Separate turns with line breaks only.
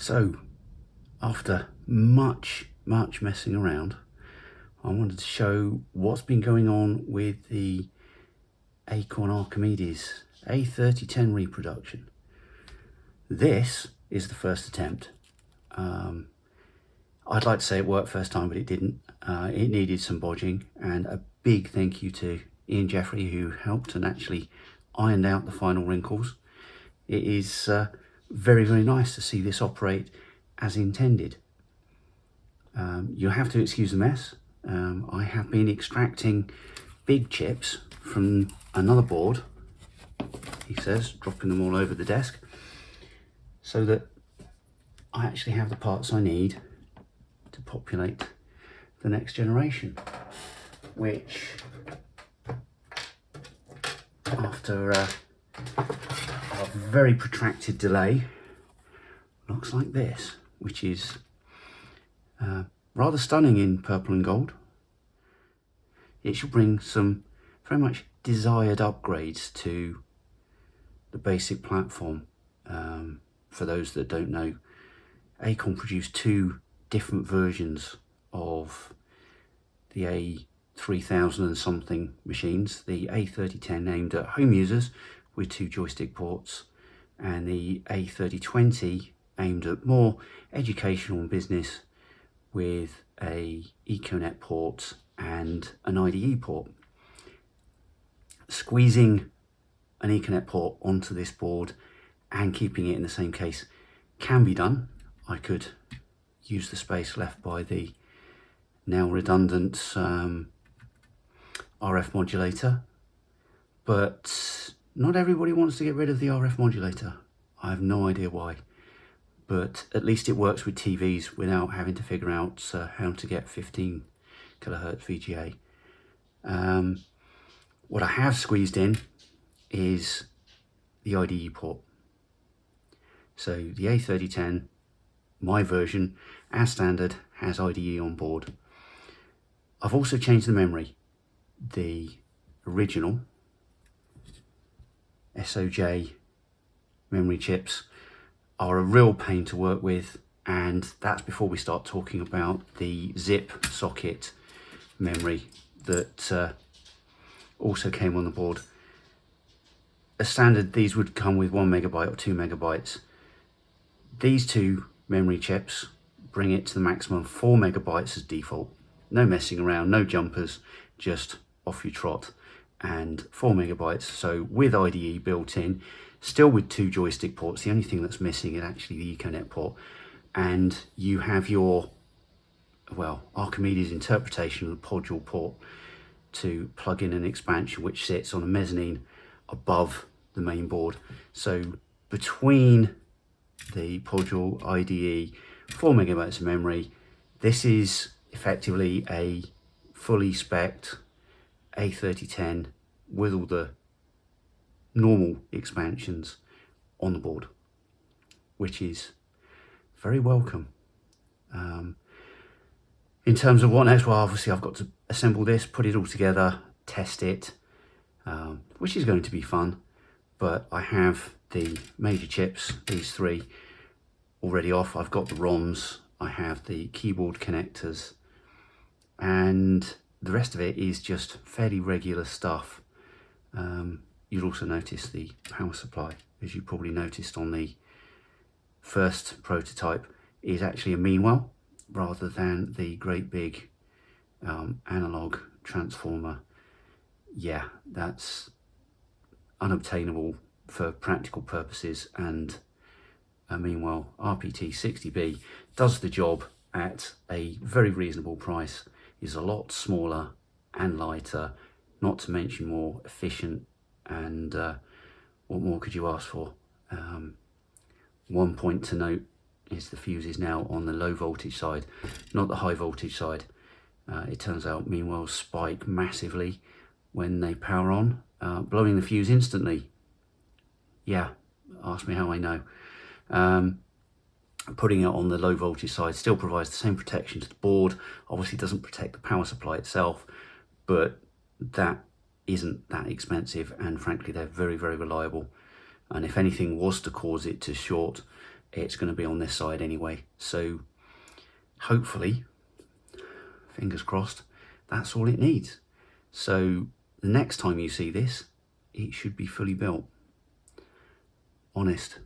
So after much messing around, I wanted to show what's been going on with the Acorn Archimedes A3010 reproduction. This is the first attempt. I'd like to say it worked first time, but it didn't. It needed some bodging, and a big thank you to Ian Jeffrey, who helped and actually ironed out the final wrinkles. It is very nice to see this operate as intended. You'll have to excuse the mess. I have been extracting big chips from another board, he says, dropping them all over the desk, so that I actually have the parts I need to populate the next generation, which after a very protracted delay looks like this, which is rather stunning in purple and gold. It should bring some very much desired upgrades to the basic platform. For those that don't know, Acorn produced two different versions of the A3000 and something machines. The A3010 aimed at home users with 2 joystick ports, and the A3020 aimed at more educational and business with a Ethernet port and an IDE port. Squeezing an Ethernet port onto this board and keeping it in the same case can be done. I could use the space left by the now redundant RF modulator, but not everybody wants to get rid of the RF modulator. I have no idea why, but at least it works with TVs without having to figure out how to get 15 kilohertz VGA. What I have squeezed in is the IDE port. So the A3010, my version, as standard, has IDE on board. I've also changed the memory. The original SOJ memory chips are a real pain to work with, and that's before we start talking about the zip socket memory that also came on the board. As standard, these would come with 1 megabyte or 2 megabytes. These two memory chips bring it to the maximum 4 megabytes as default. No messing around, no jumpers, just off you trot, and 4 megabytes. So with IDE built in, still with 2 joystick ports. The only thing that's missing is actually the Ethernet port, and you have your, well, Archimedes interpretation of the pod port to plug in an expansion which sits on a mezzanine above the main board. So between the Podule IDE, 4 megabytes of memory, this is effectively a fully spec'd A3010 with all the normal expansions on the board, which is very welcome. In terms of what next, well, obviously I've got to assemble this, put it all together, test it, which is going to be fun. But I have the major chips, these 3, already off. I've got the ROMs, I have the keyboard connectors, and the rest of it is just fairly regular stuff. You'll also notice the power supply, as you probably noticed on the first prototype, is actually a Meanwell rather than the great big analog transformer. Yeah, that's unobtainable for practical purposes, and a Meanwell RPT60B does the job at a very reasonable price, is a lot smaller and lighter, not to mention more efficient, and what more could you ask for? One point to note is the fuse is now on the low voltage side, not the high voltage side. It turns out Meanwells spike massively when they power on, blowing the fuse instantly. Yeah, ask me how I know. Putting it on the low voltage side still provides the same protection to the board. Obviously doesn't protect the power supply itself, but that isn't that expensive, and frankly they're very reliable. And if anything was to cause it to short, it's going to be on this side anyway. So hopefully, fingers crossed, that's all it needs. So the next time you see this, it should be fully built. Honest.